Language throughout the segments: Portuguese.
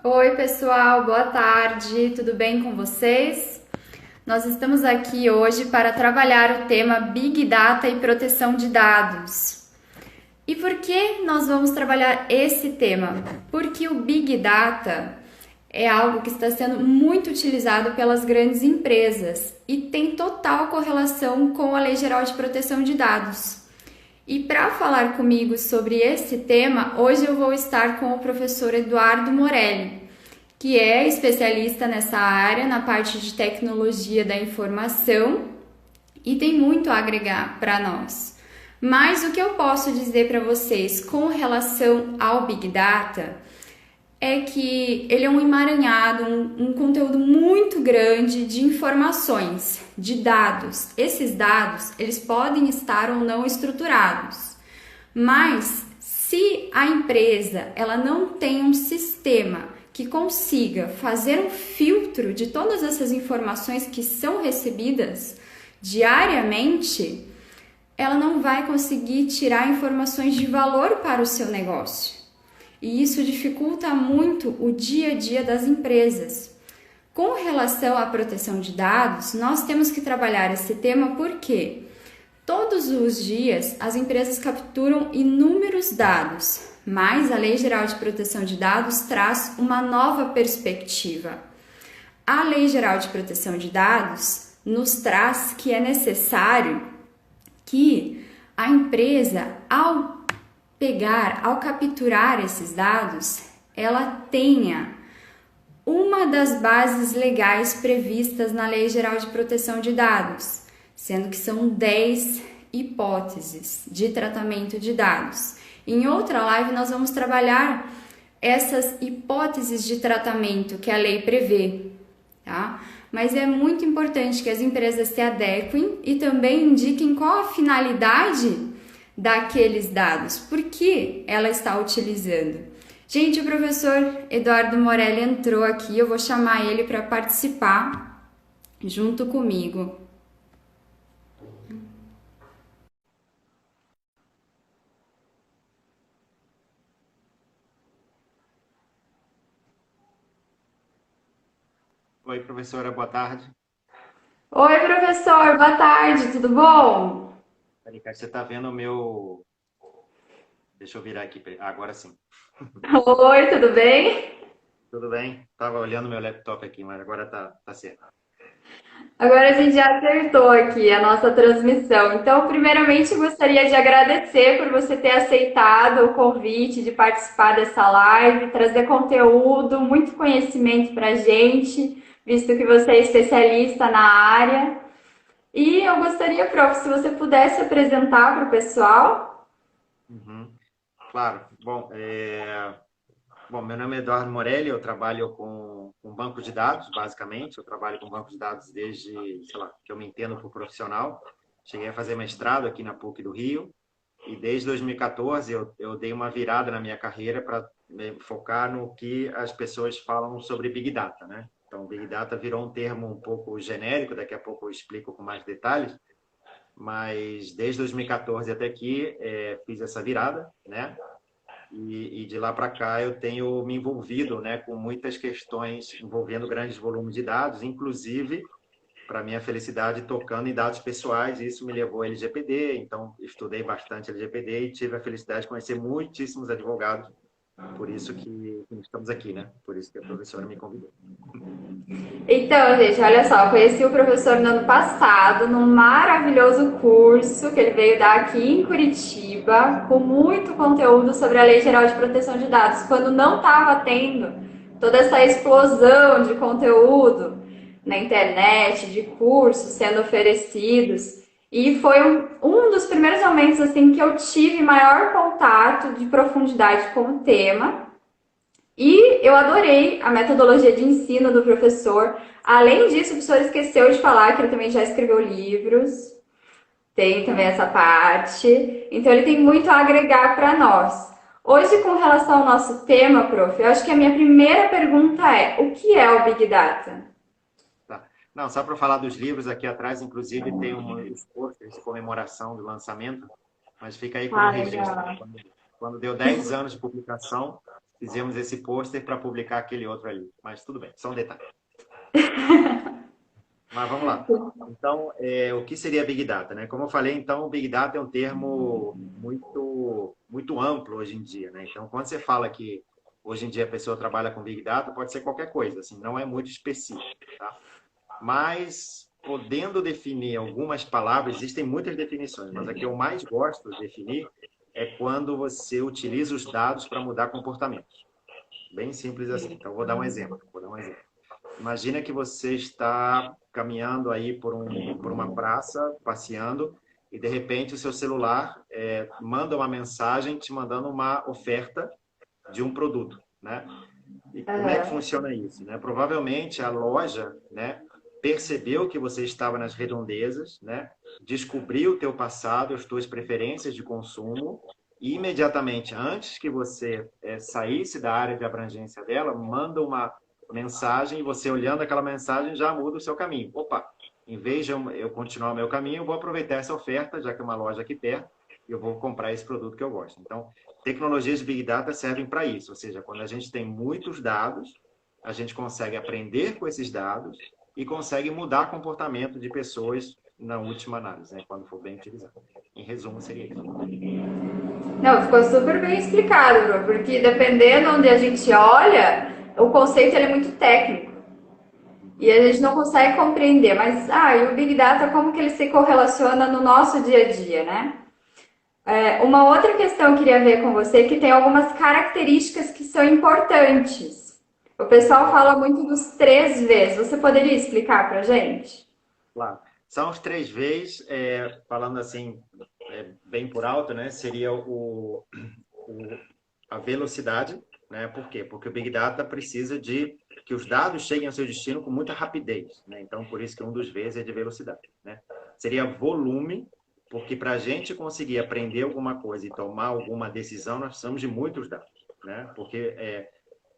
Oi, pessoal, boa tarde, tudo bem com vocês? Nós estamos aqui hoje para trabalhar o tema Big Data e proteção de dados. E por que nós vamos trabalhar esse tema? Porque o Big Data é algo que está sendo muito utilizado pelas grandes empresas e tem total correlação com a Lei Geral de Proteção de Dados. E para falar comigo sobre esse tema, hoje eu vou estar com o professor Eduardo Morelli, que é especialista nessa área, na parte de tecnologia da informação e tem muito a agregar para nós. Mas o que eu posso dizer para vocês com relação ao Big Data é que ele é um emaranhado, um conteúdo muito grande de informações, de dados. Esses dados, eles podem estar ou não estruturados, mas se a empresa ela não tem um sistema que consiga fazer um filtro de todas essas informações que são recebidas diariamente, ela não vai conseguir tirar informações de valor para o seu negócio. E isso dificulta muito o dia a dia das empresas. Com relação à proteção de dados, nós temos que trabalhar esse tema porque todos os dias as empresas capturam inúmeros dados, mas a Lei Geral de Proteção de Dados traz uma nova perspectiva. A Lei Geral de Proteção de Dados nos traz que é necessário que a empresa, ao capturar esses dados, ela tenha uma das bases legais previstas na Lei Geral de Proteção de Dados, sendo que são 10 hipóteses de tratamento de dados. Em outra live nós vamos trabalhar essas hipóteses de tratamento que a lei prevê, tá? Mas é muito importante que as empresas se adequem e também indiquem qual a finalidade daqueles dados, por que ela está utilizando. Gente, o professor Eduardo Morelli entrou aqui, eu vou chamar ele para participar junto comigo. Oi, professora, boa tarde. Oi, professor, boa tarde, tudo bom? Peraí, cara, você está vendo o meu. Deixa eu virar aqui. Agora sim. Oi, tudo bem? Tudo bem? Estava olhando meu laptop aqui, mas agora tá certo. Agora a gente já acertou aqui a nossa transmissão. Então, primeiramente, gostaria de agradecer por você ter aceitado o convite de participar dessa live, trazer conteúdo, muito conhecimento para a gente, visto que você é especialista na área. E eu gostaria, prof, se você pudesse apresentar para o pessoal. Uhum. Claro. Bom, meu nome é Eduardo Morelli, eu trabalho com banco de dados, basicamente. Eu trabalho com banco de dados desde, sei lá, que eu me entendo por profissional. Cheguei a fazer mestrado aqui na PUC do Rio. E desde 2014 eu dei uma virada na minha carreira para focar no que as pessoas falam sobre Big Data, né? Então, Big Data virou um termo um pouco genérico, daqui a pouco eu explico com mais detalhes, mas desde 2014 até aqui fiz essa virada, né? E de lá para cá eu tenho me envolvido, né, com muitas questões envolvendo grandes volumes de dados, inclusive para minha felicidade, tocando em dados pessoais, e isso me levou ao LGPD, então estudei bastante LGPD e tive a felicidade de conhecer muitíssimos advogados, por isso que estamos aqui, né? Por isso que a professora me convidou. Então, gente, olha só, eu conheci o professor no ano passado, num maravilhoso curso que ele veio dar aqui em Curitiba, com muito conteúdo sobre a Lei Geral de Proteção de Dados, quando não estava tendo toda essa explosão de conteúdo na internet, de cursos sendo oferecidos. E foi um dos primeiros momentos assim que eu tive maior contato de profundidade com o tema. E eu adorei a metodologia de ensino do professor. Além disso, o professor esqueceu de falar que ele também já escreveu livros. Tem também essa parte. Então, ele tem muito a agregar para nós. Hoje, com relação ao nosso tema, prof, eu acho que a minha primeira pergunta é: o que é o Big Data? Tá. Não, só para falar dos livros, aqui atrás, inclusive, tem os posters de comemoração do lançamento, mas fica aí como Ah, registro, né? legal. Quando deu 10 anos de publicação, fizemos esse pôster para publicar aquele outro ali. Mas tudo bem, só um detalhe. Mas vamos lá. Então, o que seria Big Data, né? Como eu falei, então, Big Data é um termo muito amplo hoje em dia, né? Então, quando você fala que hoje em dia a pessoa trabalha com Big Data, pode ser qualquer coisa, assim, não é muito específico, tá? Mas, podendo definir algumas palavras, existem muitas definições, mas a que eu mais gosto de definir é quando você utiliza os dados para mudar comportamentos. Bem simples assim. Então, vou dar um exemplo. Imagina que você está caminhando aí por uma praça, passeando, e de repente o seu celular manda uma mensagem te mandando uma oferta de um produto, né? E como é que funciona isso, né? Provavelmente a loja, né, percebeu que você estava nas redondezas, né? Descobriu o teu passado, as tuas preferências de consumo e imediatamente, antes que você saísse da área de abrangência dela, manda uma mensagem e você olhando aquela mensagem já muda o seu caminho. Opa, em vez de eu continuar o meu caminho, eu vou aproveitar essa oferta, já que é uma loja aqui perto, e eu vou comprar esse produto que eu gosto. Então, tecnologias de Big Data servem para isso, ou seja, quando a gente tem muitos dados, a gente consegue aprender com esses dados e consegue mudar comportamento de pessoas na última análise, né, quando for bem utilizado. Em resumo, seria isso. Não, ficou super bem explicado, Bruno, porque dependendo onde a gente olha, o conceito ele é muito técnico. E a gente não consegue compreender, mas e o Big Data, como que ele se correlaciona no nosso dia a dia, né? Uma outra questão que eu queria ver com você, que tem algumas características que são importantes. O pessoal fala muito dos 3 Vs. Você poderia explicar para a gente? Claro. São os 3 Vs, falando assim, bem por alto, né? Seria a velocidade, né? Por quê? Porque o Big Data precisa de que os dados cheguem ao seu destino com muita rapidez, né? Então, por isso que um dos Vs é de velocidade, né? Seria volume, porque para a gente conseguir aprender alguma coisa e tomar alguma decisão, nós precisamos de muitos dados, né? Porque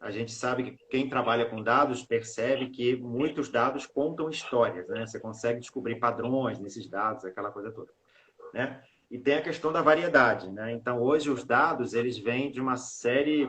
a gente sabe que quem trabalha com dados percebe que muitos dados contam histórias, né? Você consegue descobrir padrões nesses dados, aquela coisa toda, né? E tem a questão da variedade, né? Então, hoje os dados, eles vêm de uma série,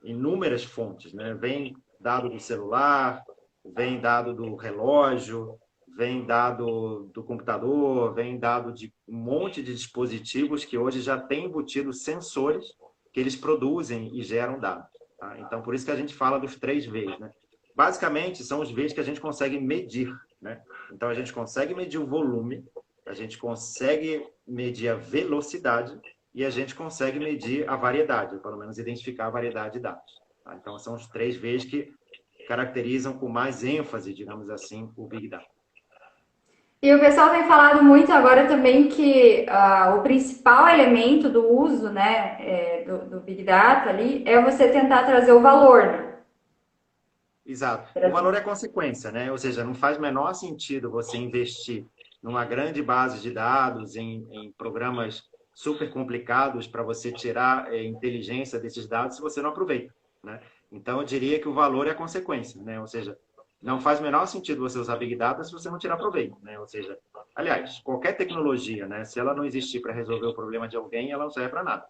inúmeras fontes, né? Vem dado do celular, vem dado do relógio, vem dado do computador, vem dado de um monte de dispositivos que hoje já têm embutido sensores que eles produzem e geram dados. Tá? Então, por isso que a gente fala dos 3 Vs, né? Basicamente, são os Vs que a gente consegue medir, né? Então, a gente consegue medir o volume, a gente consegue medir a velocidade e a gente consegue medir a variedade, pelo menos identificar a variedade de dados. Tá? Então, são os 3 Vs que caracterizam com mais ênfase, digamos assim, o Big Data. E o pessoal tem falado muito agora também que o principal elemento do uso, né, do Big Data ali é você tentar trazer o valor, né? Exato. O valor é consequência, né? Ou seja, não faz menor sentido você investir numa grande base de dados, em programas super complicados para você tirar inteligência desses dados se você não aproveita, né? Então, eu diria que o valor é a consequência, né? Ou seja, não faz o menor sentido você usar Big Data se você não tirar proveito, né? Ou seja, aliás, qualquer tecnologia, né? Se ela não existir para resolver o problema de alguém, ela não serve para nada.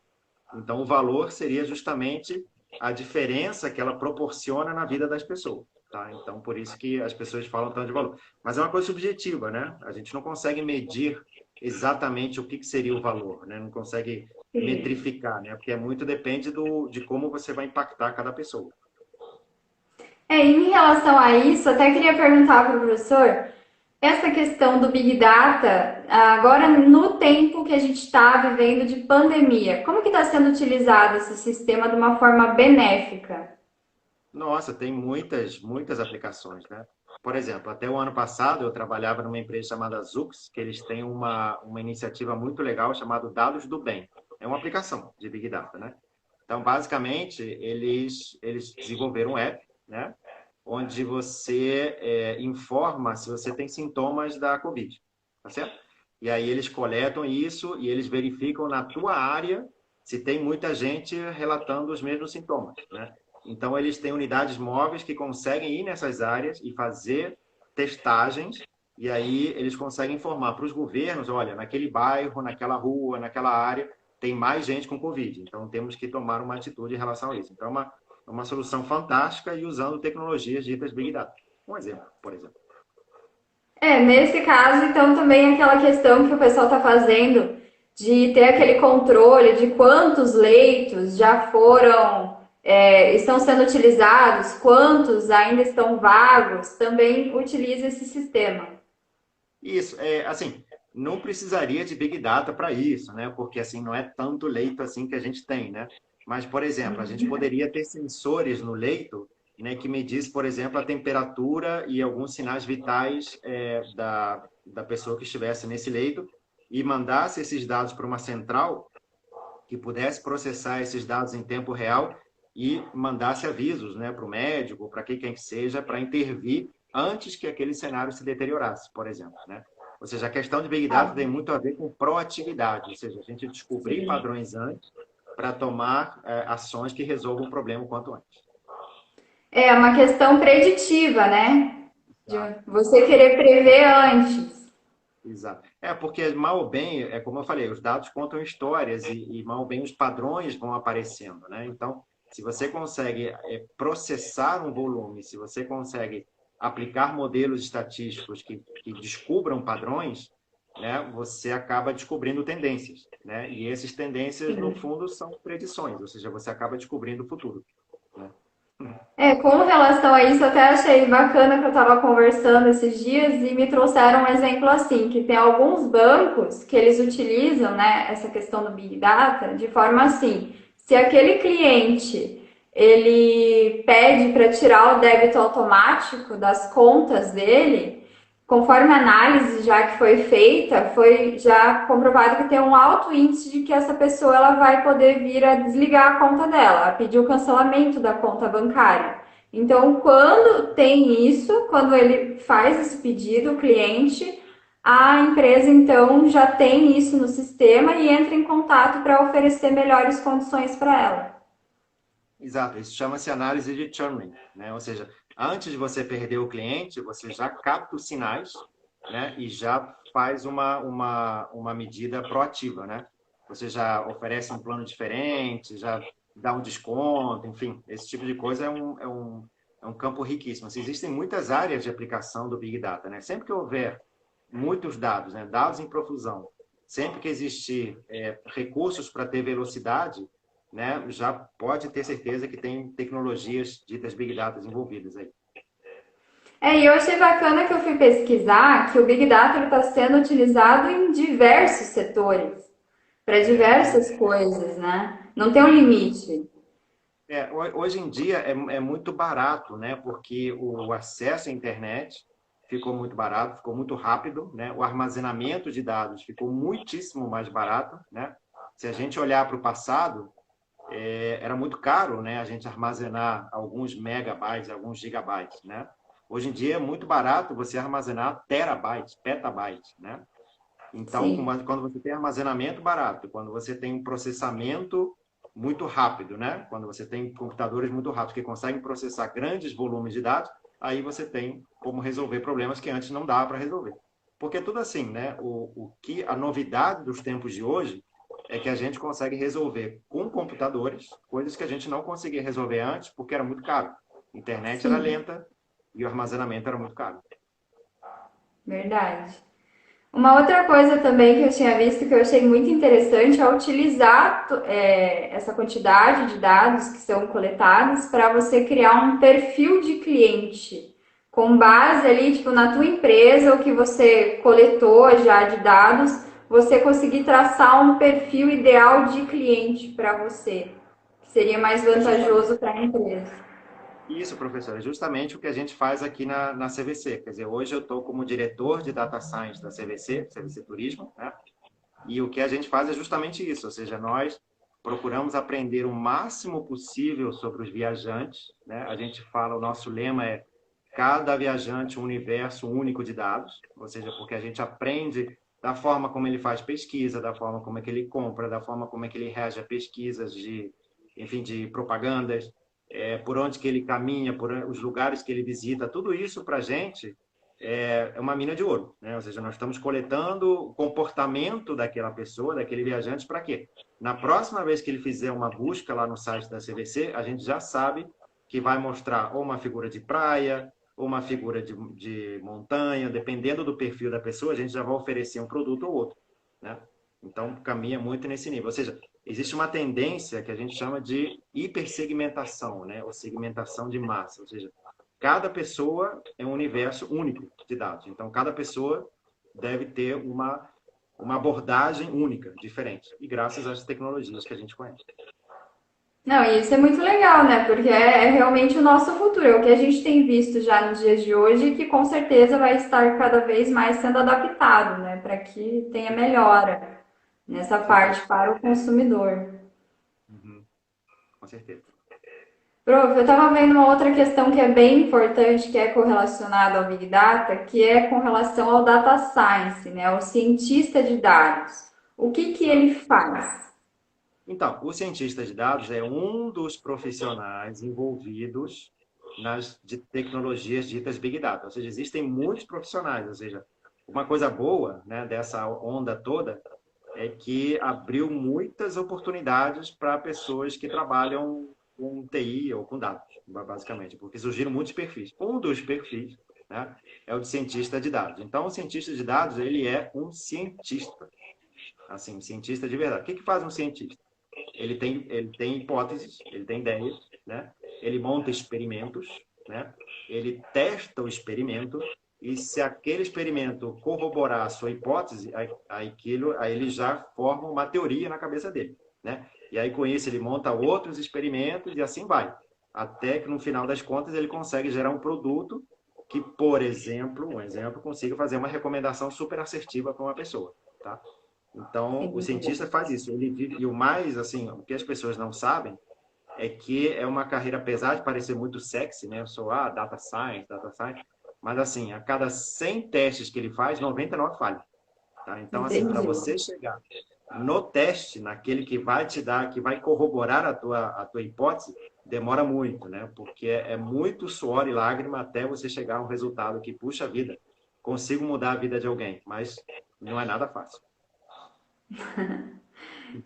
Então, o valor seria justamente a diferença que ela proporciona na vida das pessoas, tá? Então, por isso que as pessoas falam tanto de valor. Mas é uma coisa subjetiva, né? A gente não consegue medir exatamente o que seria o valor, né? Não consegue metrificar, né? Porque muito depende de como você vai impactar cada pessoa. Em relação a isso, até queria perguntar para o professor, essa questão do Big Data, agora no tempo que a gente está vivendo de pandemia, como que está sendo utilizado esse sistema de uma forma benéfica? Nossa, tem muitas aplicações, né? Por exemplo, até o ano passado eu trabalhava numa empresa chamada Zux, que eles têm uma iniciativa muito legal chamada Dados do Bem. É uma aplicação de Big Data, né? Então, basicamente, eles desenvolveram um app, né? Onde você informa se você tem sintomas da Covid, tá certo? E aí eles coletam isso e eles verificam na tua área se tem muita gente relatando os mesmos sintomas, né? Então, eles têm unidades móveis que conseguem ir nessas áreas e fazer testagens, e aí eles conseguem informar para os governos, olha, naquele bairro, naquela rua, naquela área, tem mais gente com Covid. Então, temos que tomar uma atitude em relação a isso. Então, é uma solução fantástica e usando tecnologias ditas Big Data. Um exemplo, por exemplo. Nesse caso, então, também aquela questão que o pessoal está fazendo de ter aquele controle de quantos leitos já foram, estão sendo utilizados, quantos ainda estão vagos, também utiliza esse sistema. Isso, assim, não precisaria de Big Data para isso, né? Porque, assim, não é tanto leito assim que a gente tem, né? Mas, por exemplo, a gente poderia ter sensores no leito, né, que medisse, por exemplo, a temperatura e alguns sinais vitais da pessoa que estivesse nesse leito e mandasse esses dados para uma central que pudesse processar esses dados em tempo real e mandasse avisos, né, para o médico, para quem quer que seja, para intervir antes que aquele cenário se deteriorasse, por exemplo, né? Ou seja, a questão de Big Data tem muito a ver com proatividade, ou seja, a gente descobrir padrões antes para tomar ações que resolvam o problema o quanto antes. É uma questão preditiva, né? De Tá? você querer prever antes. Exato. Porque mal ou bem, como eu falei, os dados contam histórias e mal ou bem os padrões vão aparecendo, né? Então, se você consegue processar um volume, se você consegue aplicar modelos estatísticos que descubram padrões, né, você acaba descobrindo tendências, né? E essas tendências, no fundo, são predições, ou seja, você acaba descobrindo o futuro, né? Com relação a isso, eu até achei bacana que eu estava conversando esses dias e me trouxeram um exemplo assim, que tem alguns bancos que eles utilizam, né, essa questão do Big Data de forma assim, se aquele cliente ele pede para tirar o débito automático das contas dele, conforme a análise já que foi feita, foi já comprovado que tem um alto índice de que essa pessoa ela vai poder vir a desligar a conta dela, a pedir o cancelamento da conta bancária. Então, quando tem isso, quando ele faz esse pedido, o cliente, a empresa então já tem isso no sistema e entra em contato para oferecer melhores condições para ela. Exato, isso chama-se análise de churn, né? Ou seja, antes de você perder o cliente, você já capta os sinais, né? E já faz uma medida proativa, né? Você já oferece um plano diferente, já dá um desconto, enfim, esse tipo de coisa é um campo riquíssimo. Assim, existem muitas áreas de aplicação do Big Data, né? Sempre que houver muitos dados, né? Dados em profusão, sempre que existir recursos para ter velocidade, né, já pode ter certeza que tem tecnologias ditas Big Data envolvidas aí. E eu achei bacana que eu fui pesquisar que o Big Data está sendo utilizado em diversos setores, para diversas coisas, né? Não tem um limite. Hoje em dia é muito barato, né? Porque o acesso à internet ficou muito barato, ficou muito rápido, né? O armazenamento de dados ficou muitíssimo mais barato, né? Se a gente olhar para o passado, era muito caro, né? A gente armazenar alguns megabytes, alguns gigabytes, né? Hoje em dia é muito barato você armazenar terabytes, petabytes, né? Então, Sim. quando você tem armazenamento barato, quando você tem um processamento muito rápido, né? Quando você tem computadores muito rápidos que conseguem processar grandes volumes de dados, aí você tem como resolver problemas que antes não dava para resolver. Porque é tudo assim, né? A novidade dos tempos de hoje é que a gente consegue resolver com computadores coisas que a gente não conseguia resolver antes porque era muito caro. A internet era Sim, lenta e o armazenamento era muito caro. verdade. Uma outra coisa também que eu tinha visto que eu achei muito interessante é utilizar essa quantidade de dados que são coletados para você criar um perfil de cliente com base ali, tipo, na tua empresa, o que você coletou já de dados, você conseguir traçar um perfil ideal de cliente para você, que seria mais É justamente vantajoso para a empresa. isso, professor, é justamente o que a gente faz aqui na CVC. Quer dizer, hoje eu estou como diretor de Data Science da CVC, CVC Turismo, né? E o que a gente faz é justamente isso, ou seja, nós procuramos aprender o máximo possível sobre os viajantes, né? A gente fala, o nosso lema é cada viajante um universo único de dados, ou seja, porque a gente aprende da forma como ele faz pesquisa, da forma como é que ele compra, da forma como é que ele reage a pesquisas enfim, de propagandas, por onde que ele caminha, por os lugares que ele visita, tudo isso para a gente é uma mina de ouro, né? Ou seja, nós estamos coletando o comportamento daquela pessoa, daquele viajante, para quê? Na próxima vez que ele fizer uma busca lá no site da CVC, a gente já sabe que vai mostrar ou uma figura de praia, ou uma figura de montanha, dependendo do perfil da pessoa, a gente já vai oferecer um produto ou outro, né? Então, caminha muito nesse nível. Ou seja, existe uma tendência que a gente chama de hipersegmentação, né? Ou segmentação de massa. Ou seja, cada pessoa é um universo único de dados. Então, cada pessoa deve ter uma abordagem única, diferente. E graças às tecnologias que a gente conhece. Não, e isso é muito legal, né? Porque é realmente o nosso futuro, é o que a gente tem visto já nos dias de hoje, que com certeza vai estar cada vez mais sendo adaptado, né? Para que tenha melhora nessa Com certeza. parte para o consumidor. Uhum. Com certeza. Prof, eu estava vendo uma outra questão que é bem importante, que é correlacionada ao Big Data, que é com relação ao Data Science, né? O cientista de dados. O que que Tá. ele faz? Então, o cientista de dados é um dos profissionais envolvidos nas tecnologias ditas Big Data. Ou seja, existem muitos profissionais. Ou seja, uma coisa boa, né, dessa onda toda é que abriu muitas oportunidades para pessoas que trabalham com TI ou com dados, basicamente, porque surgiram muitos perfis. Um dos perfis, né, é o de cientista de dados. Então, o cientista de dados, ele é um cientista, assim, um cientista de verdade. O que que faz um cientista? Ele tem hipóteses, ele tem ideias, né? Ele monta experimentos, né? Ele testa o experimento e se aquele experimento corroborar a sua hipótese, aí ele já forma uma teoria na cabeça dele, né? E aí com isso ele monta outros experimentos e assim vai, até que no final das contas ele consegue gerar um produto que, por exemplo, consiga fazer uma recomendação super assertiva para uma pessoa, tá? Então, o cientista faz isso. Ele vive, e o mais, assim, o que as pessoas não sabem é que é uma carreira, apesar de parecer muito sexy, né? Eu sou, data science, mas assim, a cada 100 testes que ele faz, 99 falham, tá? Então, assim, para Entendi. você chegar no teste, naquele que vai te dar, que vai corroborar a tua hipótese, demora muito, né? Porque é muito suor e lágrima até você chegar a um resultado que, puxa vida, consigo mudar a vida de alguém, mas não é nada fácil.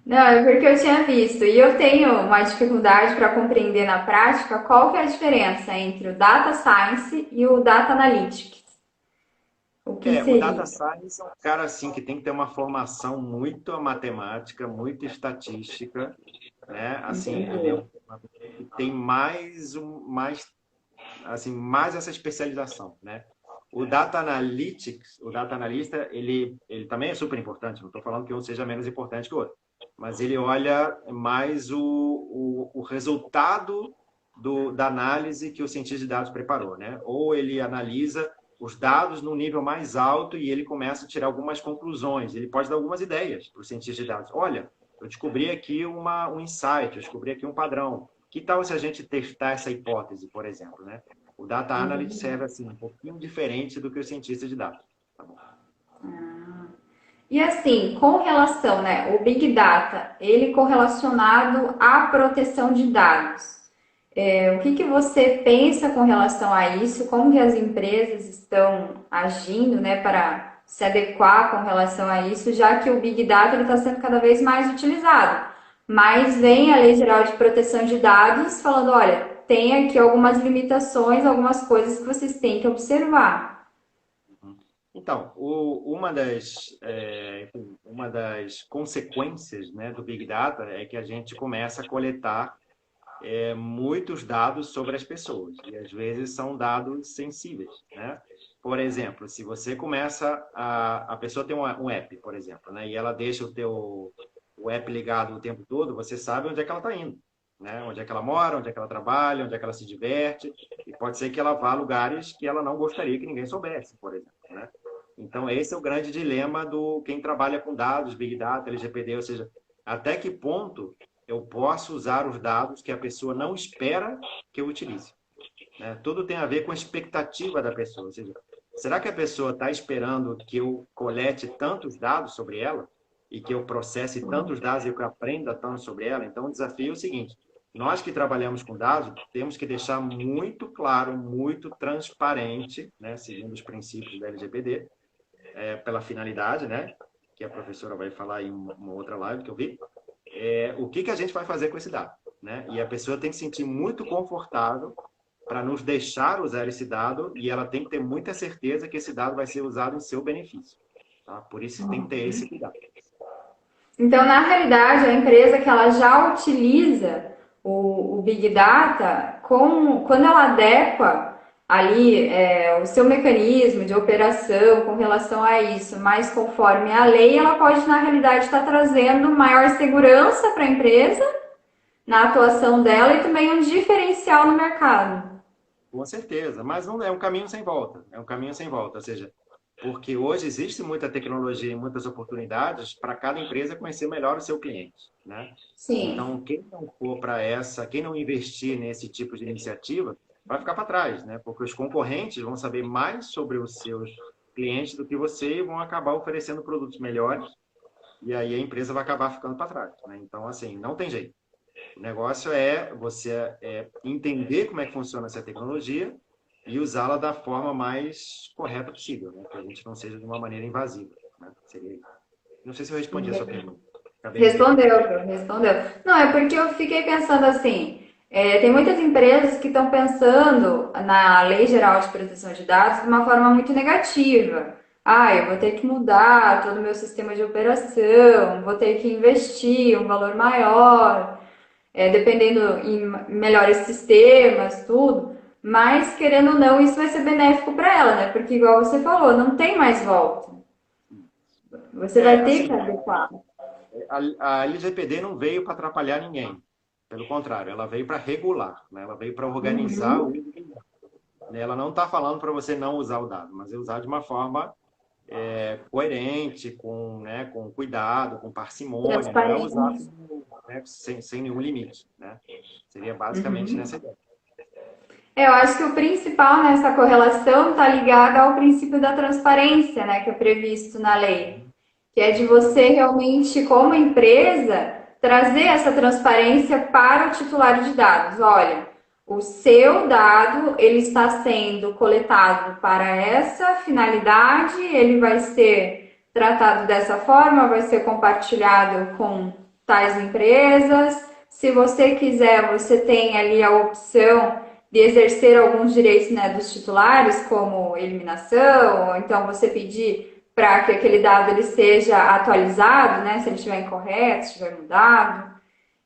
Não, é porque eu tinha visto. E eu tenho uma dificuldade para compreender na prática qual que é a diferença entre o Data Science e o Data Analytics. O que O seria? data science é um cara assim que tem que ter uma formação muito matemática, muito estatística, né? Assim, ele é Entendi. um que tem mais assim, mais essa especialização, né? O data analista, ele também é super importante, não estou falando que um seja menos importante que o outro, mas ele olha mais o resultado da análise que o cientista de dados preparou, né? Ou ele analisa os dados no nível mais alto e ele começa a tirar algumas conclusões, ele pode dar algumas ideias para o cientista de dados. Olha, eu descobri aqui um insight, eu descobri aqui um padrão. Que tal se a gente testar essa hipótese, por exemplo, né? O data analyst serve assim um pouquinho diferente do que o cientista de dados. Tá bom? E assim, com relação, né, o Big Data, ele correlacionado à proteção de dados. O que que você pensa com relação a isso? Como que as empresas estão agindo, né, para se adequar com relação a isso, já que o Big Data está sendo cada vez mais utilizado. Mas vem a Lei Geral de Proteção de Dados falando, olha, tem aqui algumas limitações, algumas coisas que vocês têm que observar. Então, uma das consequências, né, do Big Data é que a gente começa a coletar muitos dados sobre as pessoas, e às vezes são dados sensíveis, né? Por exemplo, se você começa a pessoa tem um app, por exemplo, né? E ela deixa o app ligado o tempo todo, você sabe onde é que ela está indo, né? Onde é que ela mora, onde é que ela trabalha, onde é que ela se diverte, e pode ser que ela vá a lugares que ela não gostaria que ninguém soubesse, por exemplo, né? Então, esse é o grande dilema do quem trabalha com dados, Big Data, LGPD, ou seja, até que ponto eu posso usar os dados que a pessoa não espera que eu utilize, né? Tudo tem a ver com a expectativa da pessoa. Ou seja, será que a pessoa está esperando que eu colete tantos dados sobre ela e que eu processe tantos dados e que eu aprenda tanto sobre ela? Então, o desafio é o seguinte: nós que trabalhamos com dados, temos que deixar muito claro, muito transparente, né, seguindo os princípios da LGPD, pela finalidade, né, que a professora vai falar em uma outra live que eu vi, o que a gente vai fazer com esse dado, né? E a pessoa tem que se sentir muito confortável para nos deixar usar esse dado e ela tem que ter muita certeza que esse dado vai ser usado em seu benefício, tá? Por isso tem que ter esse cuidado. Então, na realidade, a empresa que ela já utiliza o Big Data, quando ela adequa ali o seu mecanismo de operação com relação a isso, mais conforme a lei, ela pode, na realidade, estar trazendo maior segurança para a empresa na atuação dela e também um diferencial no mercado. Com certeza, mas não é um caminho sem volta. É um caminho sem volta, ou seja, porque hoje existe muita tecnologia e muitas oportunidades para cada empresa conhecer melhor o seu cliente, né? Sim. Então, quem não for para quem não investir nesse tipo de iniciativa, vai ficar para trás, né? Porque os concorrentes vão saber mais sobre os seus clientes do que você e vão acabar oferecendo produtos melhores e aí a empresa vai acabar ficando para trás, né? Então, assim, não tem jeito. O negócio é você entender como é que funciona essa tecnologia e usá-la da forma mais correta possível, né? Que a gente não seja de uma maneira invasiva, né? Seria... Não sei se eu respondi a sua pergunta. Respondeu. Não, é porque eu fiquei pensando assim, tem muitas empresas que estão pensando na Lei Geral de Proteção de Dados de uma forma muito negativa. Ah, eu vou ter que mudar todo o meu sistema de operação, vou ter que investir um valor maior, dependendo em melhores sistemas, tudo. Mas, querendo ou não, isso vai ser benéfico para ela, né? Porque, igual você falou, não tem mais volta. Você vai ter que Assim, adequar. a LGPD não veio para atrapalhar ninguém. Pelo contrário, ela veio para regular, né? Ela veio para organizar o uso do dado. Ela não está falando para você não usar o dado, mas usar de uma forma coerente, com cuidado, com parcimônia, não é usar sem nenhum limite, né? Seria basicamente nessa ideia. Eu acho que o principal nessa correlação está ligado ao princípio da transparência, né, que é previsto na lei, que é de você realmente, como empresa, trazer essa transparência para o titular de dados. Olha, o seu dado ele está sendo coletado para essa finalidade, ele vai ser tratado dessa forma, vai ser compartilhado com tais empresas. Se você quiser, você tem ali a opção de exercer alguns direitos, né, dos titulares, como eliminação, ou então você pedir para que aquele dado ele seja atualizado, né, se ele estiver incorreto, se estiver mudado.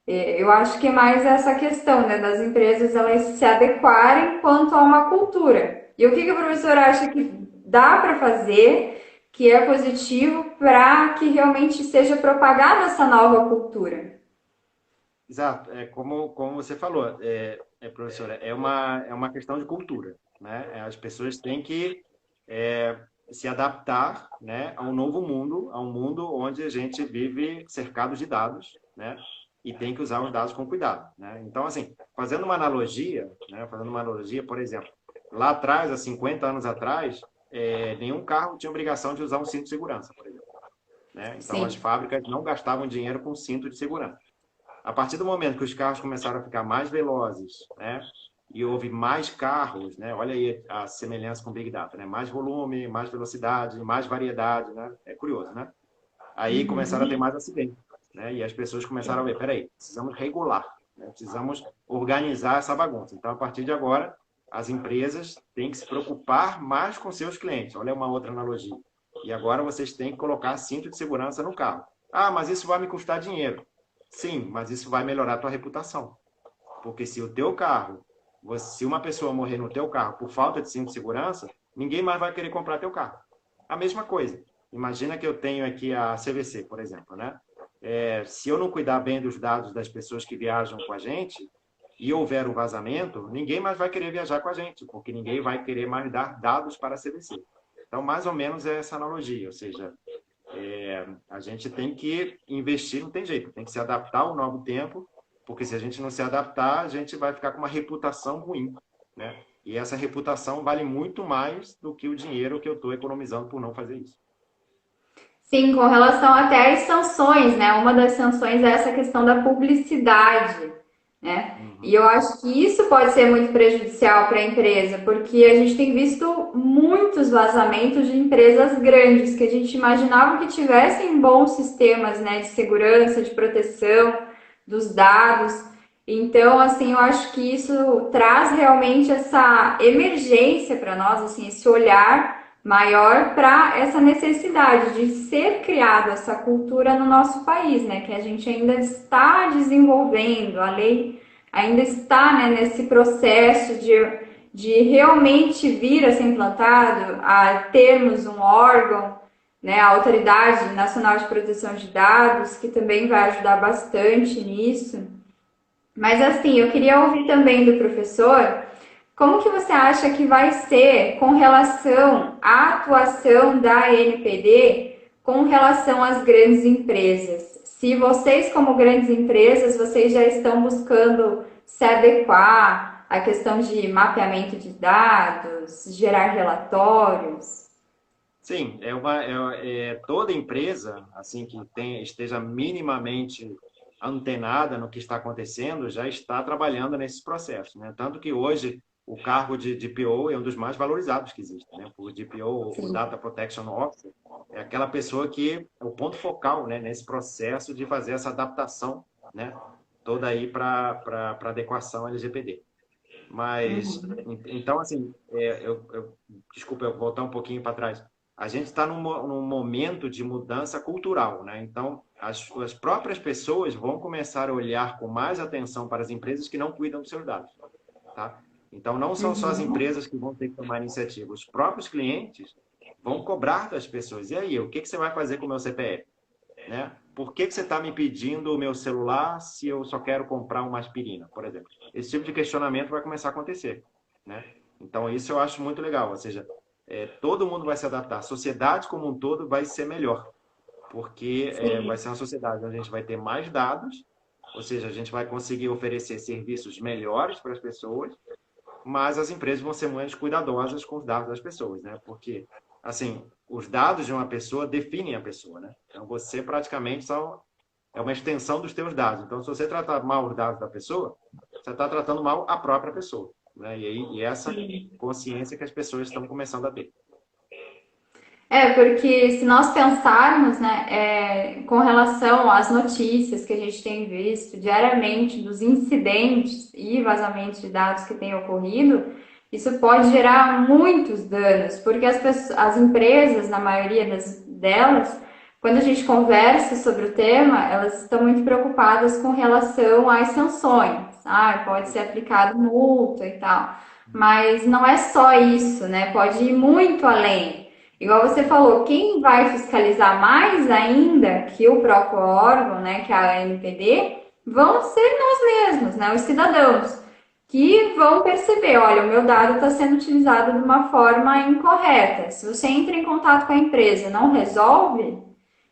Eu acho que é mais essa questão, né, das empresas elas se adequarem quanto a uma cultura. E o que a professora acha que dá para fazer, que é positivo, para que realmente seja propagada essa nova cultura? Exato, como você falou, professora, é uma questão de cultura, né? As pessoas têm que se adaptar, né, a um novo mundo, a um mundo onde a gente vive cercado de dados, né? E tem que usar os dados com cuidado, né? Então, assim, fazendo uma analogia, por exemplo, lá atrás, há 50 anos atrás, nenhum carro tinha obrigação de usar um cinto de segurança, por exemplo, né? Então, Sim. as fábricas não gastavam dinheiro com cinto de segurança. A partir do momento que os carros começaram a ficar mais velozes, né? E houve mais carros, né? Olha aí a semelhança com o Big Data, né? Mais volume, mais velocidade, mais variedade, né? É curioso, né? Aí começaram a ter mais acidentes, né? E as pessoas começaram a ver, peraí, precisamos regular, né? Precisamos organizar essa bagunça. Então, a partir de agora, as empresas têm que se preocupar mais com seus clientes. Olha uma outra analogia. E agora vocês têm que colocar cinto de segurança no carro. Ah, mas isso vai me custar dinheiro. Sim, mas isso vai melhorar a tua reputação. Porque se o teu carro, se uma pessoa morrer no teu carro por falta de cinto de segurança, ninguém mais vai querer comprar teu carro. A mesma coisa. Imagina que eu tenho aqui a CVC, por exemplo, né? Se eu não cuidar bem dos dados das pessoas que viajam com a gente e houver um vazamento, ninguém mais vai querer viajar com a gente, porque ninguém vai querer mais dar dados para a CVC. Então, mais ou menos é essa analogia, ou seja, a gente tem que investir, não tem jeito, tem que se adaptar ao novo tempo, porque se a gente não se adaptar, a gente vai ficar com uma reputação ruim, né? E essa reputação vale muito mais do que o dinheiro que eu estou economizando por não fazer isso. Sim, com relação até às sanções, né? Uma das sanções é essa questão da publicidade. né? E Uhum. eu acho que isso pode ser muito prejudicial para a empresa, porque a gente tem visto muitos vazamentos de empresas grandes que a gente imaginava que tivessem bons sistemas, né, de segurança, de proteção dos dados. Então, assim, eu acho que isso traz realmente essa emergência para nós, assim, esse olhar maior para essa necessidade de ser criada essa cultura no nosso país, né? Que a gente ainda está desenvolvendo, a lei ainda está, né, nesse processo de realmente vir a ser implantado, a termos um órgão, né, a Autoridade Nacional de Proteção de Dados, que também vai ajudar bastante nisso. Mas assim, eu queria ouvir também do professor como que você acha que vai ser com relação à atuação da NPD com relação às grandes empresas? Se vocês, como grandes empresas, vocês já estão buscando se adequar à questão de mapeamento de dados, gerar relatórios? Sim, toda empresa assim que esteja minimamente antenada no que está acontecendo já está trabalhando nesses processos, né? Tanto que hoje o cargo de DPO é um dos mais valorizados que existe, né? O DPO, o Data Protection Officer, é aquela pessoa que é o ponto focal, né, nesse processo de fazer essa adaptação, né, toda aí para adequação LGPD. Mas, então, assim, desculpa eu voltar um pouquinho para trás. A gente está num momento de mudança cultural, né? Então, as próprias pessoas vão começar a olhar com mais atenção para as empresas que não cuidam dos seus dados, tá? Então, não são só as empresas que vão ter que tomar iniciativa. Os próprios clientes vão cobrar das pessoas. E aí, o que você vai fazer com o meu CPF? Né? Por que você está me pedindo o meu celular se eu só quero comprar uma aspirina, por exemplo? Esse tipo de questionamento vai começar a acontecer, né? Então, isso eu acho muito legal, ou seja, todo mundo vai se adaptar, a sociedade como um todo vai ser melhor, porque vai ser uma sociedade onde a gente vai ter mais dados, ou seja, a gente vai conseguir oferecer serviços melhores para as pessoas, mas as empresas vão ser mais cuidadosas com os dados das pessoas, né? Porque, assim, os dados de uma pessoa definem a pessoa, né? Então, você praticamente é uma extensão dos teus dados. Então, se você tratar mal os dados da pessoa, você está tratando mal a própria pessoa, né? E essa consciência que as pessoas estão começando a ter. É, porque se nós pensarmos, né, com relação às notícias que a gente tem visto diariamente dos incidentes e vazamentos de dados que têm ocorrido, isso pode gerar muitos danos, porque as empresas, na maioria delas, quando a gente conversa sobre o tema, elas estão muito preocupadas com relação às sanções. Ah, pode ser aplicado multa e tal. Mas não é só isso, né? Pode ir muito além. Igual você falou, quem vai fiscalizar mais ainda que o próprio órgão, né, que é a ANPD, vão ser nós mesmos, né, os cidadãos, que vão perceber, olha, o meu dado está sendo utilizado de uma forma incorreta. Se você entra em contato com a empresa e não resolve,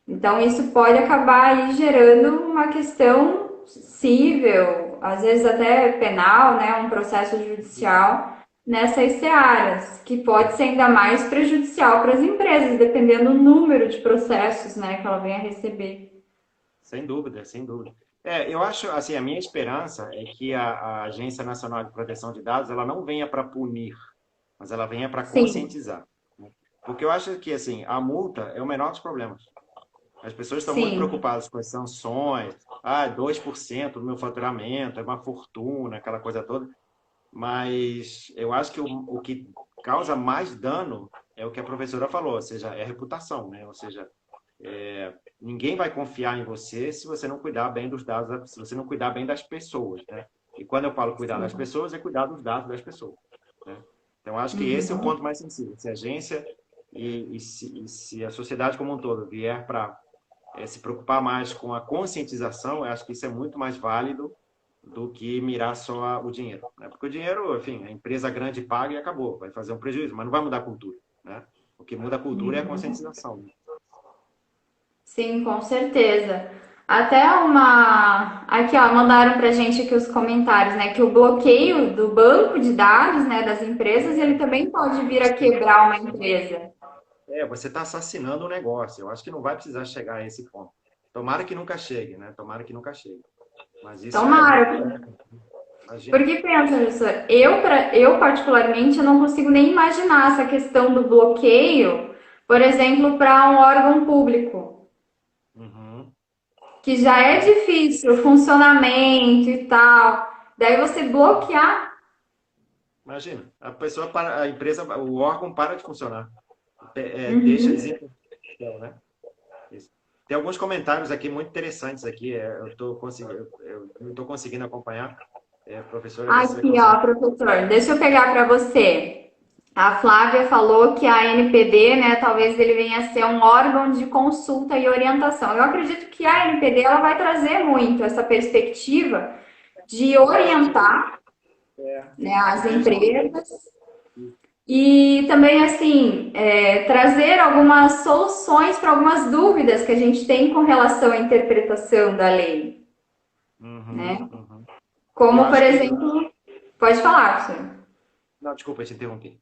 então isso pode acabar aí gerando uma questão civil, às vezes até penal, né, um processo judicial nessas searas, que pode ser ainda mais prejudicial para as empresas, dependendo do número de processos, né, que ela venha a receber. Sem dúvida, sem dúvida. Eu acho, assim, a minha esperança é que a Agência Nacional de Proteção de Dados, ela não venha para punir, mas ela venha para Sim, conscientizar, né? Porque eu acho que, assim, a multa é o menor dos problemas. As pessoas estão muito sim, preocupadas com as sanções. 2% do meu faturamento, é uma fortuna, aquela coisa toda. Mas eu acho que o que causa mais dano é o que a professora falou, ou seja, é a reputação, né? Ou seja, ninguém vai confiar em você se você não cuidar bem dos dados, se você não cuidar bem das pessoas, né? E quando eu falo cuidar das pessoas, é cuidar dos dados das pessoas, né? Então, acho que esse é o ponto mais sensível. Se a agência e se a sociedade como um todo vier para se preocupar mais com a conscientização, eu acho que isso é muito mais válido do que mirar só o dinheiro, né? Porque o dinheiro, enfim, a empresa grande paga e acabou, vai fazer um prejuízo, mas não vai mudar a cultura, né? O que muda a cultura é a conscientização, né? sim, com certeza. Até uma. Aqui, ó, mandaram pra gente aqui os comentários, né? Que o bloqueio do banco de dados, né, das empresas, ele também pode vir a quebrar uma empresa. Você está assassinando o negócio. Eu acho que não vai precisar chegar a esse ponto. Tomara que nunca chegue, né? Tomara que nunca chegue. Mas isso é muito Tomara. bom. Imagina. Porque pensa, professor, eu particularmente eu não consigo nem imaginar essa questão do bloqueio, por exemplo, para um órgão público, Uhum. que já é É, difícil o funcionamento e tal. Daí você bloquear. imagina, a pessoa para, a empresa, o órgão para de funcionar. Deixa Uhum. desempenhar, né? Isso. Tem alguns comentários aqui muito interessantes aqui. Eu estou conseguindo, eu não estou conseguindo acompanhar. Professora, vê se você Aqui, consegue. ó, professor, deixa eu pegar para você. A Flávia falou que a NPD, né, talvez ele venha a ser um órgão de consulta e orientação. Eu acredito que a NPD ela vai trazer muito essa perspectiva de orientar, né, as É, empresas e também assim trazer algumas soluções para algumas dúvidas que a gente tem com relação à interpretação da lei, uhum, né? uhum. E eu Como por acho que. exemplo, pode falar, professor. Não, desculpa, eu te interrompi.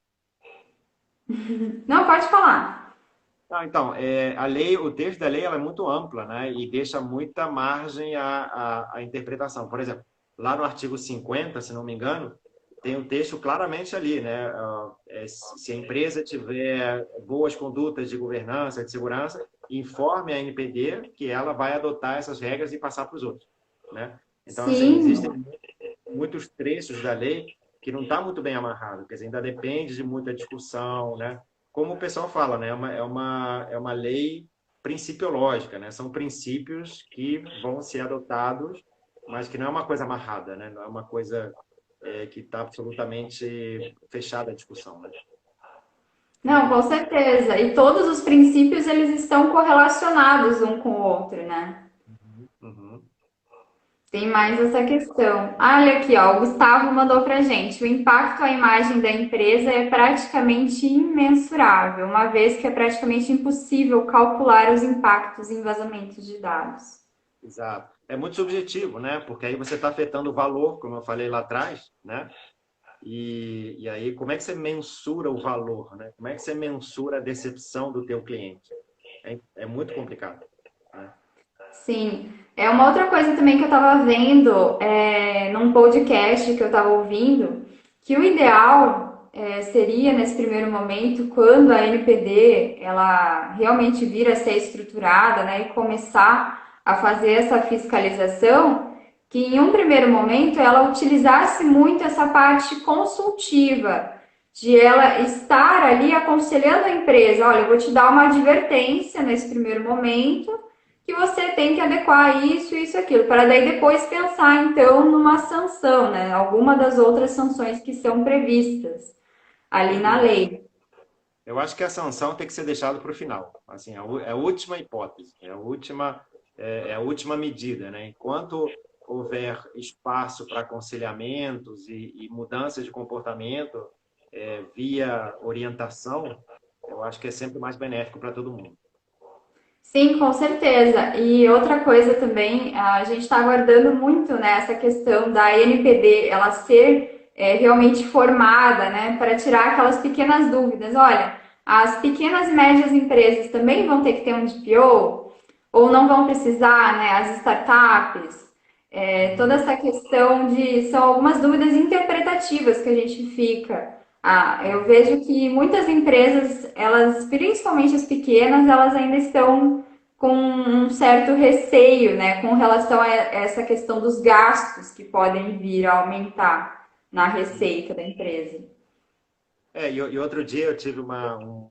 Não, pode falar. Não, então, a lei, o texto da lei ela é muito ampla, né? E deixa muita margem à interpretação. Por exemplo, lá no artigo 50, se não me engano, tem um texto claramente ali, né? Se a empresa tiver boas condutas de governança, de segurança, informe a NPD que ela vai adotar essas regras e passar para os outros, né? Então, assim, Sim, existem muitos trechos da lei que não está muito bem amarrado, quer dizer, ainda depende de muita discussão, né? Como o pessoal fala, né? É uma lei principiológica, né? São princípios que vão ser adotados, mas que não é uma coisa amarrada, né? Não é uma coisa que está absolutamente fechada a discussão, né? não, com certeza. E todos os princípios eles estão correlacionados um com o outro, né? Uhum. Tem mais essa questão. Ah, olha aqui, ó, o Gustavo mandou pra gente. O impacto à imagem da empresa é praticamente imensurável, uma vez que é praticamente impossível calcular os impactos em vazamentos de dados. Exato. É muito subjetivo, né? Porque aí você está afetando o valor, como eu falei lá atrás, né? E aí, como é que você mensura o valor, né? Como é que você mensura a decepção do teu cliente? É muito complicado, né? Sim. É uma outra coisa também que eu estava vendo num podcast que eu estava ouvindo, que o ideal seria nesse primeiro momento, quando a NPD ela realmente vir a ser estruturada, né, e começar a fazer essa fiscalização, que em um primeiro momento ela utilizasse muito essa parte consultiva, de ela estar ali aconselhando a empresa, olha, eu vou te dar uma advertência nesse primeiro momento que você tem que adequar isso, isso e aquilo, para daí depois pensar então numa sanção, né? Alguma das outras sanções que são previstas ali Sem na dúvida. lei. Eu acho que a sanção tem que ser deixada para o final. Assim, é a última hipótese, é a última medida, né? Enquanto houver espaço para aconselhamentos e mudanças de comportamento via orientação, eu acho que é sempre mais benéfico para todo mundo. Sim, com certeza. E outra coisa também, a gente está aguardando muito nessa questão da NPD, ela ser realmente formada, né, para tirar aquelas pequenas dúvidas. Olha, as pequenas e médias empresas também vão ter que ter um DPO ou não vão precisar, né, as startups. Toda Uhum, essa questão de são algumas dúvidas interpretativas que a gente fica. Ah, eu uhum. vejo que muitas empresas, elas, principalmente as pequenas, elas ainda estão com um certo receio, né, com relação a essa questão dos gastos que podem vir a aumentar na receita da empresa. E outro dia eu tive um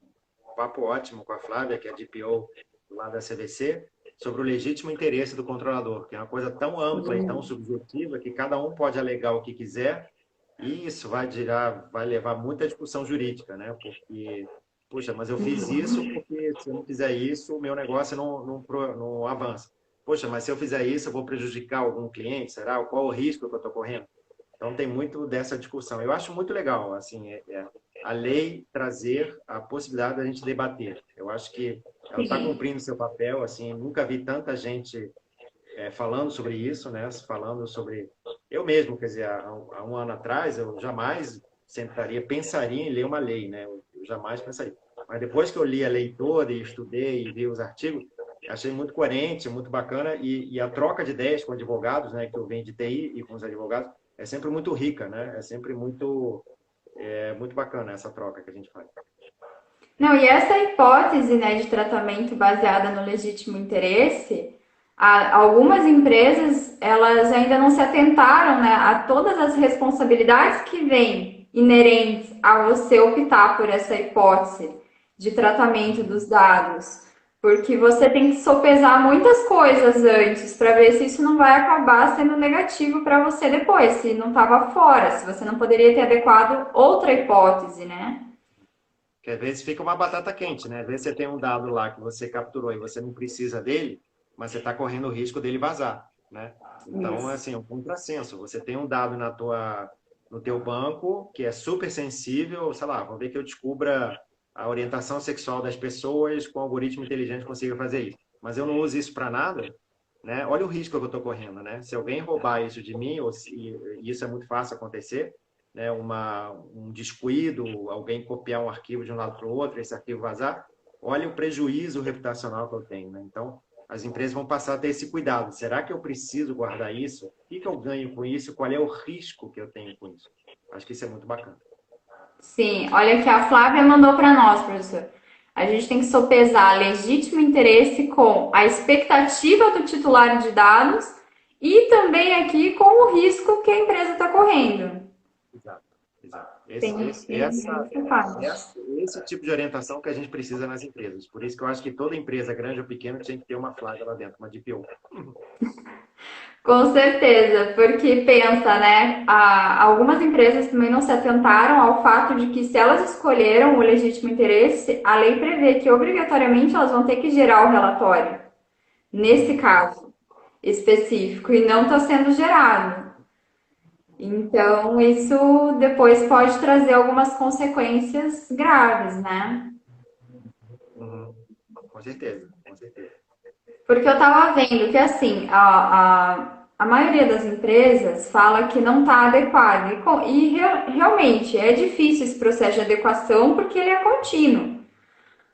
papo ótimo com a Flávia, que é DPO lá da CVC, sobre o legítimo interesse do controlador, que é uma coisa tão ampla e tão subjetiva que cada um pode alegar o que quiser, e isso vai levar muita discussão jurídica, né? Porque, puxa, mas eu fiz isso porque se eu não fizer isso, o meu negócio não avança. Poxa, mas se eu fizer isso, eu vou prejudicar algum cliente, será? Qual o risco que eu estou correndo? Então tem muito dessa discussão. Eu acho muito legal, assim, a lei trazer a possibilidade da gente debater. Eu acho que ela está Sim. cumprindo seu papel, assim, nunca vi tanta gente falando sobre isso, né? Falando sobre eu mesmo, quer dizer, há um ano atrás eu jamais pensaria em ler uma lei, né? Eu jamais pensaria. Mas depois que eu li a lei toda e estudei e vi os artigos, achei muito coerente, muito bacana, e a troca de ideias com advogados, né, que eu venho de TI e com os advogados, é sempre muito rica, né? É sempre muito bacana essa troca que a gente faz. Não, e essa hipótese, né, de tratamento baseada no legítimo interesse, algumas empresas, elas ainda não se atentaram, né, a todas as responsabilidades que vêm inerentes a você optar por essa hipótese de tratamento dos dados. Porque você tem que sopesar muitas coisas antes para ver se isso não vai acabar sendo negativo para você depois, se não estava fora, se você não poderia ter adequado outra hipótese, né? Que às vezes fica uma batata quente, né? Às vezes você tem um dado lá que você capturou e você não precisa dele, mas você está correndo o risco dele vazar, né? Então, Isso. assim, é um contrassenso. Você tem um dado no teu banco que é super sensível, sei lá, vamos ver que eu descubra a orientação sexual das pessoas com algoritmo inteligente consiga fazer isso. Mas eu não uso isso para nada, né? Olha o risco que eu estou correndo, né? Se alguém roubar isso de mim, ou se, e isso é muito fácil acontecer, né, um descuido, alguém copiar um arquivo de um lado para o outro, esse arquivo vazar, olha o prejuízo reputacional que eu tenho. Né? Então, as empresas vão passar a ter esse cuidado. Será que eu preciso guardar isso? O que eu ganho com isso? Qual é o risco que eu tenho com isso? Acho que isso é muito bacana. Sim, olha que a Flávia mandou para nós, professor. A gente tem que sopesar legítimo interesse com a expectativa do titular de dados e também aqui com o risco que a empresa está correndo. Exato, exato. Tem que ter essa parte. Esse tipo de orientação que a gente precisa nas empresas. Por isso que eu acho que toda empresa, grande ou pequena, tinha que ter uma flagra lá dentro, uma DPO. Com certeza, porque pensa, né? Algumas empresas também não se atentaram ao fato de que se elas escolheram o legítimo interesse, a lei prevê que obrigatoriamente elas vão ter que gerar o relatório, nesse caso específico, e não está sendo gerado. Então, isso depois pode trazer algumas consequências graves, né? Uhum. Com certeza, com certeza. Porque eu estava vendo que, assim, a maioria das empresas fala que não está adequado. Realmente é difícil esse processo de adequação porque ele é contínuo.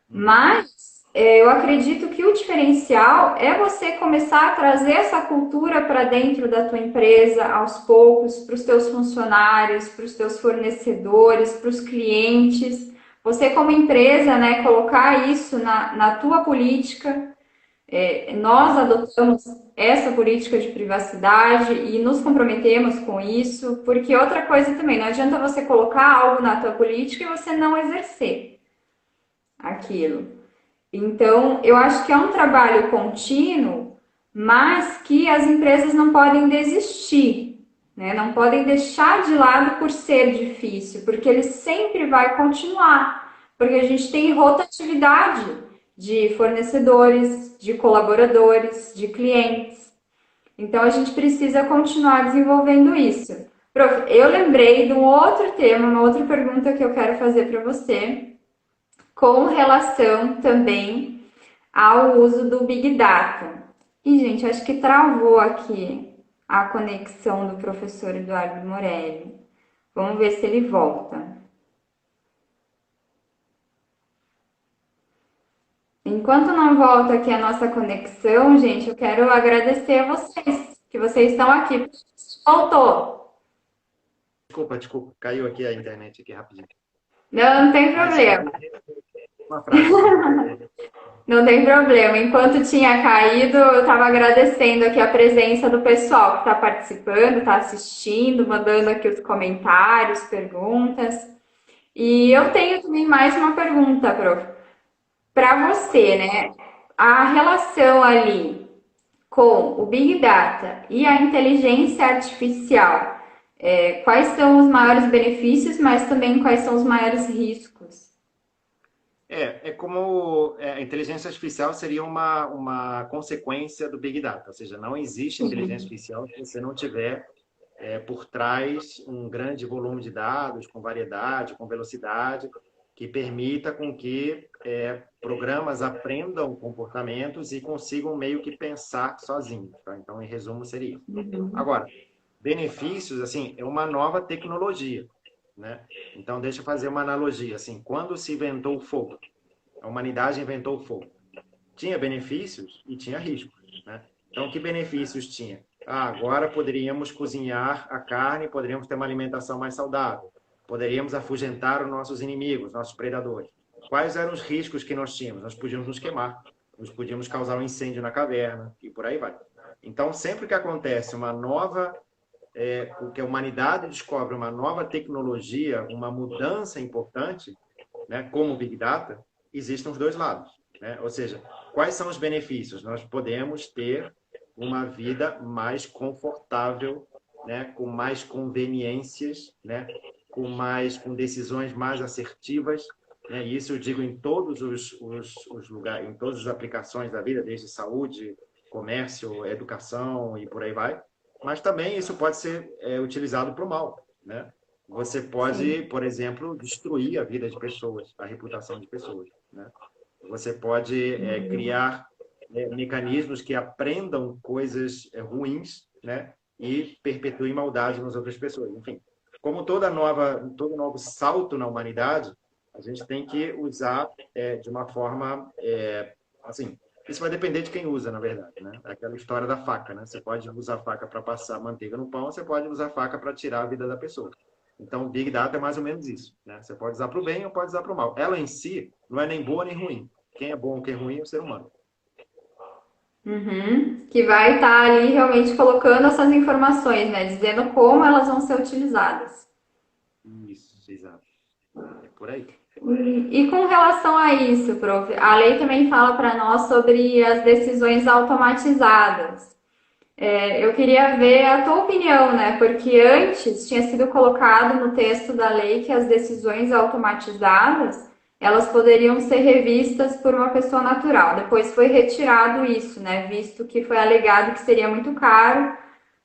Mas eu acredito que o diferencial é você começar a trazer essa cultura para dentro da tua empresa aos poucos, para os teus funcionários, para os teus fornecedores, para os clientes. Você como empresa, né, colocar isso na tua política. Nós adotamos essa política de privacidade e nos comprometemos com isso, porque outra coisa também, não adianta você colocar algo na tua política e você não exercer aquilo. Então, eu acho que é um trabalho contínuo, mas que as empresas não podem desistir, né? Não podem deixar de lado por ser difícil, porque ele sempre vai continuar, porque a gente tem rotatividade de fornecedores, de colaboradores, de clientes. Então, a gente precisa continuar desenvolvendo isso. Prof, eu lembrei de um outro tema, uma outra pergunta que eu quero fazer para você, com relação também ao uso do Big Data. E, gente, acho que travou aqui a conexão do professor Eduardo Morelli. Vamos ver se ele volta. Enquanto não volta aqui a nossa conexão, gente, eu quero agradecer a vocês, que vocês estão aqui. Voltou. Desculpa, caiu aqui a internet aqui rapidinho. Não tem problema. Uma frase. Não tem problema. Enquanto tinha caído, eu estava agradecendo aqui a presença do pessoal que está participando, está assistindo, mandando aqui os comentários, perguntas. E eu tenho também mais uma pergunta, prof. Para você, né? A relação ali com o Big Data e a inteligência artificial, quais são os maiores benefícios, mas também quais são os maiores riscos? É como a inteligência artificial seria uma consequência do Big Data, ou seja, não existe inteligência artificial se você não tiver por trás um grande volume de dados, com variedade, com velocidade, que permita com que programas aprendam comportamentos e consigam meio que pensar sozinhos. Tá? Então, em resumo, seria isso. Agora, benefícios, assim, é uma nova tecnologia. Né? Então, deixa eu fazer uma analogia. Assim, quando se inventou o fogo, a humanidade inventou o fogo. tinha benefícios e tinha riscos, né? Então, que benefícios tinha? Agora poderíamos cozinhar a carne, poderíamos ter uma alimentação mais saudável, poderíamos afugentar os nossos inimigos, nossos predadores. Quais eram os riscos que nós tínhamos? Nós podíamos nos queimar, nós podíamos causar um incêndio na caverna e por aí vai. Então, sempre que acontece uma nova, que a humanidade descobre uma nova tecnologia, uma mudança importante, né, como o Big Data, existem os dois lados, né? Ou seja, quais são os benefícios? Nós podemos ter uma vida mais confortável, né, com mais conveniências, né, com decisões mais assertivas, né? Isso eu digo em todos os lugares, em todas as aplicações da vida, desde saúde, comércio, educação e por aí vai. Mas também isso pode ser utilizado para o mal, né? Você pode, Sim. por exemplo, destruir a vida de pessoas, a reputação de pessoas, né? Você pode criar mecanismos que aprendam coisas ruins, né? E perpetuem maldade nas outras pessoas. Enfim, como todo novo salto na humanidade, a gente tem que usar de uma forma, assim, isso vai depender de quem usa, na verdade, né? É aquela história da faca, né? Você pode usar a faca para passar manteiga no pão, você pode usar a faca para tirar a vida da pessoa. Então, Big Data é mais ou menos isso, né? Você pode usar para o bem ou pode usar para o mal. Ela em si não é nem boa nem ruim. Quem é bom ou quem é ruim é o ser humano. Uhum. Que vai estar ali realmente colocando essas informações, né? Dizendo como elas vão ser utilizadas. Isso, exato. É por aí. E com relação a isso, prof, a lei também fala para nós sobre as decisões automatizadas. Eu queria ver a tua opinião, né? Porque antes tinha sido colocado no texto da lei que as decisões automatizadas elas poderiam ser revistas por uma pessoa natural. Depois foi retirado isso, né? Visto que foi alegado que seria muito caro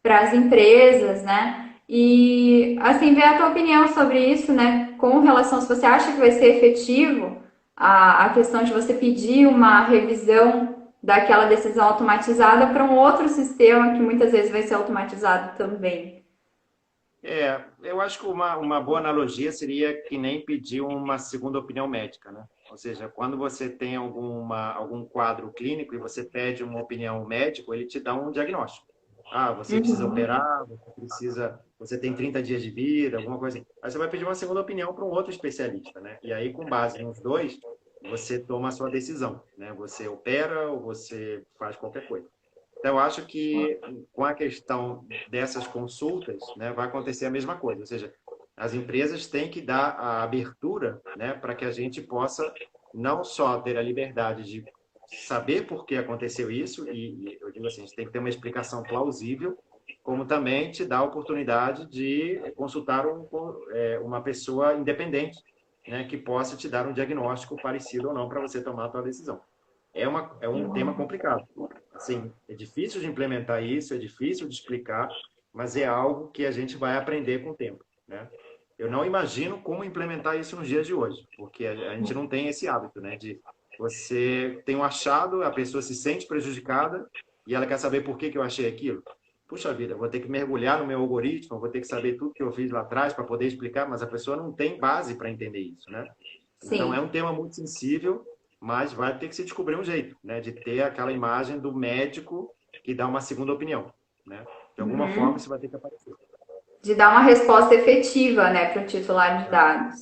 para as empresas, né? E assim, ver a tua opinião sobre isso, né? Com relação, se você acha que vai ser efetivo a questão de você pedir uma revisão daquela decisão automatizada para um outro sistema que muitas vezes vai ser automatizado também. Eu acho que uma boa analogia seria que nem pedir uma segunda opinião médica, né? Ou seja, quando você tem algum quadro clínico e você pede uma opinião médica, ele te dá um diagnóstico. Você precisa operar, você tem 30 dias de vida, alguma coisa assim. Aí você vai pedir uma segunda opinião para um outro especialista, né? E aí, com base nos dois, você toma a sua decisão, né? Você opera ou você faz qualquer coisa. Então, eu acho que com a questão dessas consultas, né, vai acontecer a mesma coisa. Ou seja, as empresas têm que dar a abertura, né, para que a gente possa não só ter a liberdade de saber por que aconteceu isso, e eu digo assim, a gente tem que ter uma explicação plausível, como também te dá a oportunidade de consultar uma pessoa independente, né, que possa te dar um diagnóstico parecido ou não para você tomar a sua decisão. É um tema complicado. Assim, é difícil de implementar isso, é difícil de explicar, mas é algo que a gente vai aprender com o tempo, né? Eu não imagino como implementar isso nos dias de hoje, porque a gente não tem esse hábito, né? De você tem um achado, a pessoa se sente prejudicada e ela quer saber por que eu achei aquilo. Puxa vida, eu vou ter que mergulhar no meu algoritmo, vou ter que saber tudo que eu fiz lá atrás para poder explicar, mas a pessoa não tem base para entender isso, né? Então, é Sim. um tema muito sensível, mas vai ter que se descobrir um jeito, né? De ter aquela imagem do médico que dá uma segunda opinião, né? De alguma forma, Uhum. isso vai ter que aparecer. De dar uma resposta efetiva, né, para o titular de Tá? dados.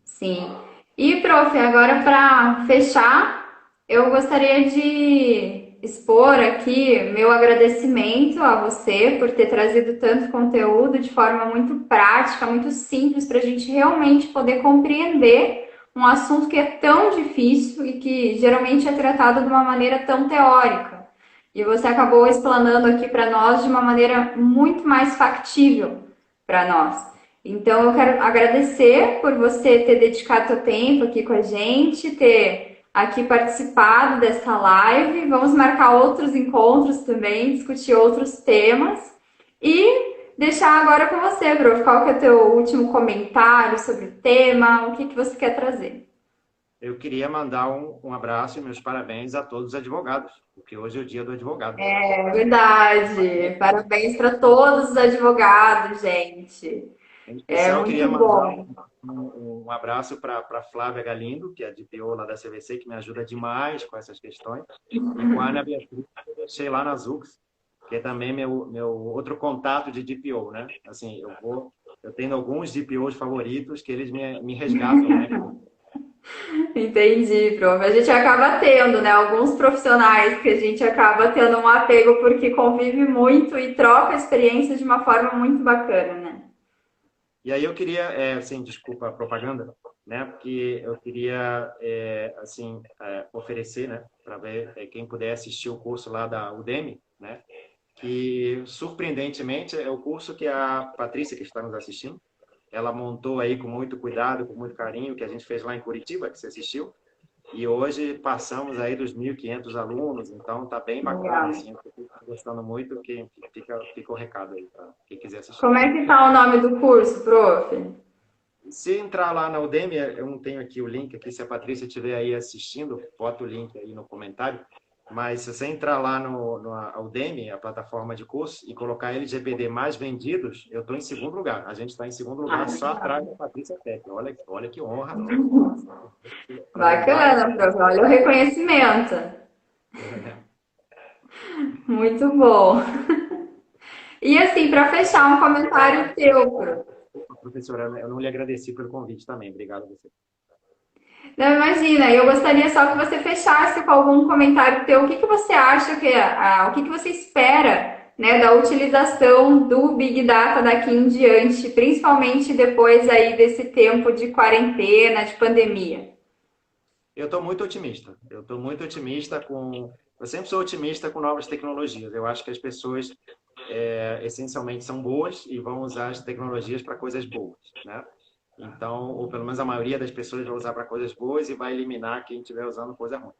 Sim. E, prof, agora para fechar, eu gostaria de expor aqui meu agradecimento a você por ter trazido tanto conteúdo de forma muito prática, muito simples, para a gente realmente poder compreender um assunto que é tão difícil e que geralmente é tratado de uma maneira tão teórica. E você acabou explanando aqui para nós de uma maneira muito mais factível para nós. Então, eu quero agradecer por você ter dedicado seu tempo aqui com a gente, ter aqui participado dessa live. Vamos marcar outros encontros também, discutir outros temas. E deixar agora com você, Bro, qual que é o teu último comentário sobre o tema, o que que você quer trazer? Eu queria mandar um abraço e meus parabéns a todos os advogados, porque hoje é o dia do advogado. É verdade. Parabéns para todos os advogados, gente. Em É especial, eu queria muito mandar bom. um abraço para a Flávia Galindo, que é a DPO lá da CVC, que me ajuda demais com essas questões, e com a Ana Beatriz, que eu deixei lá na Zux, que é também meu outro contato de DPO, né? Assim, eu tenho alguns DPOs favoritos que eles me resgatam, né? Entendi, prof. A gente acaba tendo, né, alguns profissionais que a gente acaba tendo um apego porque convive muito e troca experiências de uma forma muito bacana, né? E aí eu queria, assim, desculpa a propaganda, né? Porque eu queria, assim, oferecer, né? Para ver quem puder assistir o curso lá da Udemy, né? Que surpreendentemente é o curso que a Patrícia, que está nos assistindo, ela montou aí com muito cuidado, com muito carinho, que a gente fez lá em Curitiba, que você assistiu. E hoje passamos aí dos 1.500 alunos, então tá bem bacana, Legal. assim, eu estou gostando muito, que fica o recado aí para quem quiser assistir. Como é que tá o nome do curso, prof? Se entrar lá na Udemy, eu não tenho aqui o link aqui, se a Patrícia estiver aí assistindo, bota o link aí no comentário. Mas se você entrar lá no Udemy, a plataforma de curso, e colocar LGPD mais vendidos, eu estou em segundo lugar. A gente está em segundo lugar só atrás da Patrícia Tech. Olha que honra para lembrar isso. Bacana, prof. Olha o reconhecimento. Muito bom. E assim, para fechar, um comentário teu, prof. Professora, eu não lhe agradeci pelo convite também. Obrigado a você. Não, imagina, eu gostaria só que você fechasse com algum comentário teu. O que que você acha que o que que você espera, né, da utilização do Big Data daqui em diante, principalmente depois aí desse tempo de quarentena, de pandemia? Eu estou muito otimista. Eu sempre sou otimista com novas tecnologias. Eu acho que as pessoas essencialmente são boas e vão usar as tecnologias para coisas boas, né? Então, ou pelo menos a maioria das pessoas vai usar para coisas boas e vai eliminar quem estiver usando coisa ruim.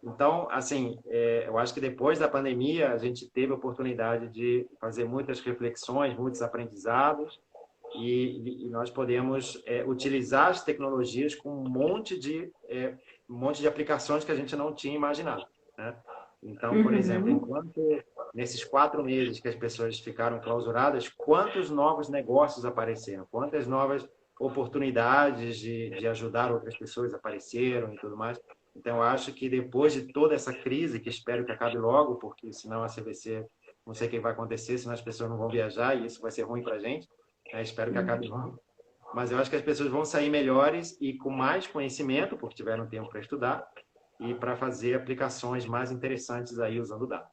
Então, assim, eu acho que depois da pandemia a gente teve a oportunidade de fazer muitas reflexões, muitos aprendizados e nós podemos utilizar as tecnologias com um monte de aplicações que a gente não tinha imaginado, né? Então, por exemplo, Uhum. enquanto nesses 4 meses que as pessoas ficaram clausuradas, quantos novos negócios apareceram, quantas novas oportunidades de ajudar outras pessoas apareceram e tudo mais. Então, eu acho que depois de toda essa crise, que espero que acabe logo, porque senão a CVC, não sei o que vai acontecer, senão as pessoas não vão viajar e isso vai ser ruim para a gente. Espero que acabe logo. Mas eu acho que as pessoas vão sair melhores e com mais conhecimento, porque tiveram tempo para estudar, e para fazer aplicações mais interessantes aí usando dados.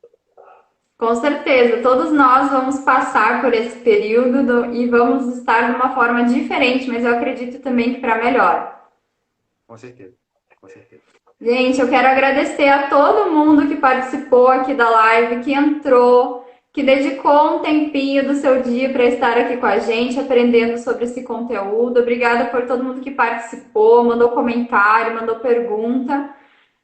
Com certeza, todos nós vamos passar por esse período e vamos estar de uma forma diferente, mas eu acredito também que para melhor. Com certeza, com certeza. Gente, eu quero agradecer a todo mundo que participou aqui da live, que entrou, que dedicou um tempinho do seu dia para estar aqui com a gente, aprendendo sobre esse conteúdo. Obrigada por todo mundo que participou, mandou comentário, mandou pergunta.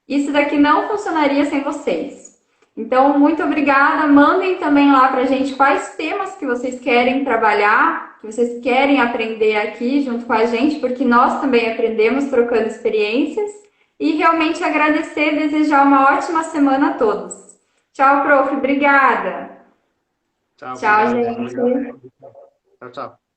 Isso daqui não funcionaria sem vocês. Então, muito obrigada. Mandem também lá para a gente quais temas que vocês querem trabalhar, que vocês querem aprender aqui junto com a gente, porque nós também aprendemos trocando experiências. E realmente agradecer e desejar uma ótima semana a todos. Tchau, prof. Obrigada. Tchau, Tchau, obrigado, gente. Obrigado. gente. Tchau, tchau.